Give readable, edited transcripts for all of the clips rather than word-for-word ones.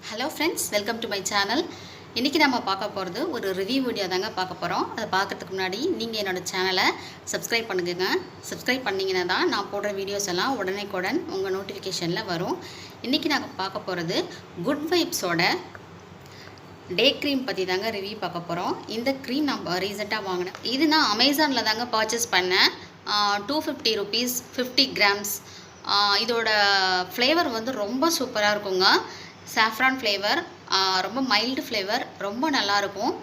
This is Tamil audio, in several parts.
Hello friends, welcome to my channel. இன்றைக்கி நம்ம பார்க்க போகிறது ஒரு ரிவ்யூ வீடியோ தாங்க பார்க்க போகிறோம். அதை பார்க்குறதுக்கு முன்னாடி நீங்கள் என்னோடய சேனலை சப்ஸ்கிரைப் பண்ணுங்க. சப்ஸ்கிரைப் பண்ணிங்கன்னா தான் நான் போடுற வீடியோஸ் எல்லாம் உடனேக்குடன் உங்கள் நோட்டிஃபிகேஷனில் வரும். இன்றைக்கி நாங்கள் பார்க்க போகிறது குட் வைப்ஸோட டே க்ரீம் பற்றி தாங்க ரிவ்யூ பார்க்க போகிறோம். இந்த க்ரீம் நம்ம ரீசெண்டாக வாங்கினேன். இது நான் அமேசானில் தாங்க பர்ச்சேஸ் பண்ணேன். 250 rupees 50 grams. இதோட ஃப்ளேவர் வந்து ரொம்ப சூப்பராக இருக்குங்க. சாஃப்ரான் ஃப்ளேவர், ரொம்ப மைல்டு ஃப்ளேவர், ரொம்ப நல்லாயிருக்கும்.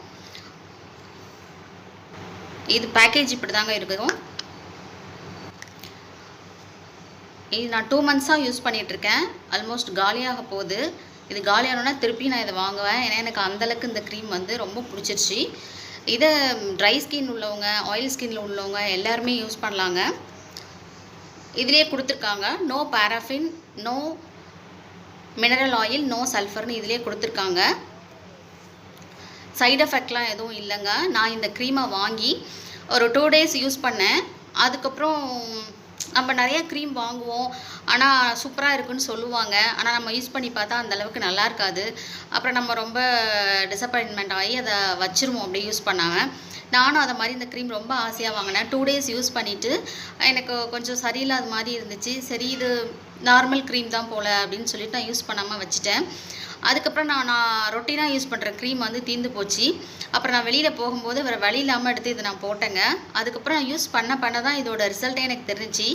இது பேக்கேஜ் இப்படி தாங்க இருக்கும். இது நான் 2 months-ஆக யூஸ் பண்ணிகிட்ருக்கேன். ஆல்மோஸ்ட் காலியாக போகுது. இது காலியானோன்னா திருப்பி நான் இதை வாங்குவேன். ஏன்னா எனக்கு அந்தளவுக்கு இந்த க்ரீம் வந்து ரொம்ப பிடிச்சிருச்சு. இதை ட்ரை ஸ்கின் உள்ளவங்க, ஆயில் ஸ்கின்னில் உள்ளவங்க எல்லாருமே யூஸ் பண்ணலாங்க. இதிலே கொடுத்துருக்காங்க no paraffin, no mineral oil, no சல்ஃபர்னு இதிலே கொடுத்துருக்காங்க. சைடு எஃபெக்ட்லாம் எதுவும் இல்லைங்க. நான் இந்த க்ரீமை வாங்கி ஒரு 2 days யூஸ் பண்ணேன். அதுக்கப்புறம் நம்ம நிறைய க்ரீம் வாங்குவோம், ஆனால் சூப்பராக இருக்குன்னு சொல்லுவாங்க. ஆனால் நம்ம யூஸ் பண்ணி பார்த்தா அந்தளவுக்கு நல்லா இருக்காது. அப்புறம் நம்ம ரொம்ப டிசப்பாயின்மெண்ட் ஆகி அதை வச்சுருவோம் அப்படியே யூஸ் பண்ணாமல். நானும் அதை மாதிரி இந்த க்ரீம் ரொம்ப ஆசையாக வாங்கினேன். 2 days யூஸ் பண்ணிவிட்டு எனக்கு கொஞ்சம் சரியில்லாத மாதிரி இருந்துச்சு. சரி, இது நார்மல் க்ரீம் தான் போல் அப்படின்னு சொல்லிட்டு நான் யூஸ் பண்ணாமல் வச்சுட்டேன். அதுக்கப்புறம் நான் ரொட்டீனாக யூஸ் பண்ணுற க்ரீம் வந்து தீர்ந்து போச்சு. அப்புறம் நான் வெளியில் போகும்போது வேறு வழி இல்லாமல் எடுத்து இதை நான் போட்டேங்க. அதுக்கப்புறம் நான் யூஸ் பண்ண தான் இதோட ரிசல்ட்டே எனக்கு தெரிஞ்சு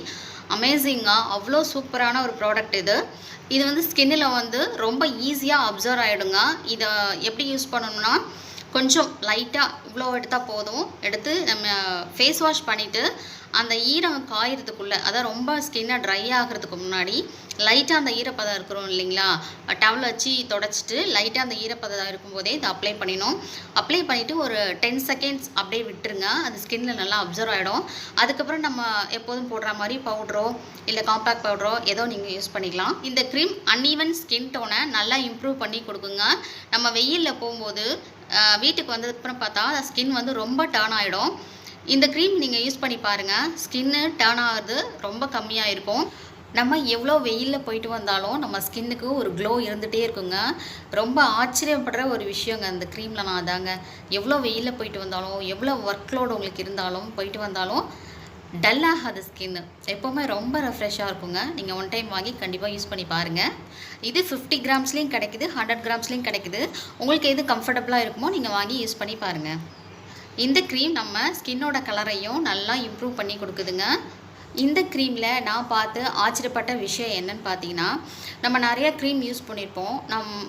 அமேசிங்காக அவ்வளோ சூப்பரான ஒரு ப்ராடக்ட் இது. இது வந்து ஸ்கின்னில் வந்து ரொம்ப ஈஸியாக அப்சர்வ் ஆகிடுங்க. இதை எப்படி யூஸ் பண்ணணும்னா, கொஞ்சம் லைட்டாக இவ்வளோ எடுத்தால் போதும். எடுத்து நம்ம ஃபேஸ் வாஷ் பண்ணிவிட்டு அந்த ஈரம் காயறதுக்குள்ளே, அதான் ரொம்ப ஸ்கின்னை ட்ரை ஆகிறதுக்கு முன்னாடி லைட்டாக அந்த ஈரப்பதம் இருக்கிறோம் இல்லைங்களா, டவல் வச்சு தொடச்சிட்டு லைட்டாக அந்த ஈரப்பதம் இருக்கும்போதே இதை அப்ளை பண்ணிடணும். அப்ளை பண்ணிவிட்டு ஒரு 10 seconds அப்படியே விட்டுருங்க. அது ஸ்கின்னில் நல்லா அப்சர்வ் ஆகிடும். அதுக்கப்புறம் நம்ம எப்போதும் போடுற மாதிரி பவுட்ரோ இல்லை காம்பேக்ட் பவுட்ரோ ஏதோ நீங்கள் யூஸ் பண்ணிக்கலாம். இந்த க்ரீம் அன்ஈவன் ஸ்கின் டோனை நல்லா இம்ப்ரூவ் பண்ணி கொடுக்குங்க. நம்ம வெயிலில் போகும்போது வீட்டுக்கு வந்ததுக்கப்புறம் பார்த்தா ஸ்கின் வந்து ரொம்ப டர்ன் ஆகிடும். இந்த க்ரீம் நீங்கள் யூஸ் பண்ணி பாருங்கள். ஸ்கின்னு டர்ன் ஆகிறது ரொம்ப கம்மியாக இருக்கும். நம்ம எவ்வளோ வெயிலில் போயிட்டு வந்தாலும் நம்ம ஸ்கின்னுக்கு ஒரு க்ளோ இருந்துகிட்டே இருக்குங்க. ரொம்ப ஆச்சரியப்படுற ஒரு விஷயங்க அந்த க்ரீமில். நான் அதாங்க, எவ்வளோ வெயிலில் போயிட்டு வந்தாலும், எவ்வளோ ஒர்க் லோடு உங்களுக்கு இருந்தாலும், போயிட்டு வந்தாலும் டல் ஆகாது ஸ்கின்னு. எப்போவுமே ரொம்ப ரெஃப்ரெஷ்ஷாக இருக்குங்க. நீங்கள் 1 time வாங்கி கண்டிப்பாக யூஸ் பண்ணி பாருங்கள். இது 50 grams கிடைக்குது, 100 grams கிடைக்குது. உங்களுக்கு எது கம்ஃபர்டபுளாக இருக்குமோ நீங்கள் வாங்கி யூஸ் பண்ணி பாருங்கள். இந்த க்ரீம் நம்ம ஸ்கின்னோட கலரையும் நல்லா இம்ப்ரூவ் பண்ணி கொடுக்குதுங்க. இந்த க்ரீமில் நான் பார்த்து ஆச்சரியப்பட்ட விஷயம் என்னன்னு பார்த்தீங்கன்னா, நம்ம நிறைய க்ரீம் யூஸ் பண்ணியிருப்போம்.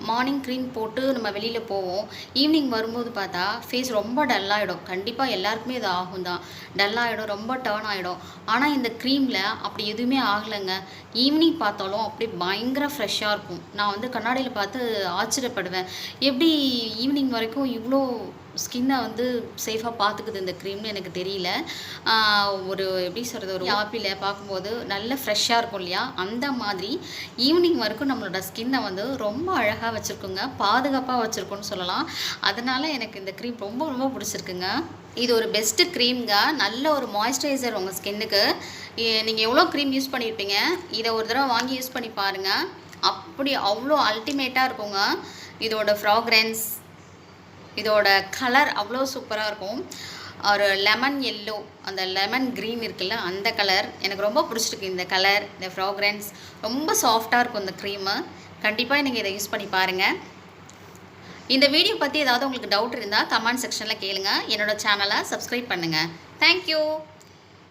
மார்னிங் க்ரீம் போட்டு நம்ம வெளியில் போவோம். ஈவினிங் வரும்போது பார்த்தா ஃபேஸ் ரொம்ப டல்லாகிடும். கண்டிப்பாக எல்லாருக்குமே இது ஆகும் தான். டல்லாகிடும், ரொம்ப டர்ன் ஆகிடும். ஆனால் இந்த க்ரீமில் அப்படி எதுவுமே ஆகலைங்க. ஈவினிங் பார்த்தாலும் அப்படி பயங்கர ஃப்ரெஷ்ஷாக இருக்கும். நான் வந்து கண்ணாடியில் பார்த்து ஆச்சரியப்படுவேன். எப்படி ஈவினிங் வரைக்கும் இவ்வளோ ஸ்கின்னை வந்து சேஃபாக பார்த்துக்குது இந்த க்ரீம்னு எனக்கு தெரியல. ஒரு எப்படி சொல்கிறது, ஒரு ஆப்பிளை பார்க்கும்போது நல்ல ஃப்ரெஷ்ஷாக இருக்கும் இல்லையா, அந்த மாதிரி ஈவினிங் வரைக்கும் நம்மளோட ஸ்கின்னை வந்து ரொம்ப அழகாக வச்சுருக்குங்க, பாதுகாப்பாக வச்சுருக்குன்னு சொல்லலாம். அதனால் எனக்கு இந்த க்ரீம் ரொம்ப ரொம்ப பிடிச்சிருக்குங்க. இது ஒரு பெஸ்ட்டு க்ரீம்ங்க. நல்ல ஒரு மாய்ஸ்சரைசர் உங்கள் ஸ்கின்னுக்கு. நீங்கள் எவ்வளோ க்ரீம் யூஸ் பண்ணியிருப்பீங்க, இதை ஒரு தடவை வாங்கி யூஸ் பண்ணி பாருங்கள். அப்படி அவ்வளோ அல்டிமேட்டாக இருக்குங்க. இதோட ஃப்ராக்ரன்ஸ், இதோட கலர் அவ்வளோ சூப்பராக இருக்கும். ஒரு லெமன் எல்லோ, அந்த லெமன் க்ரீன் இருக்குல்ல, அந்த கலர் எனக்கு ரொம்ப பிடிச்சிருக்கு. இந்த கலர், இந்த ஃப்ராக்ரன்ஸ் ரொம்ப சாஃப்டாக இருக்கும் இந்த க்ரீமு. கண்டிப்பாக நீங்கள் இதை யூஸ் பண்ணி பாருங்கள். இந்த வீடியோ பற்றி ஏதாவது உங்களுக்கு டவுட் இருந்தால் கமெண்ட் செக்ஷனில் கேளுங்கள். என்னோடய சேனலை சப்ஸ்கிரைப் பண்ணுங்கள். தேங்க்யூ.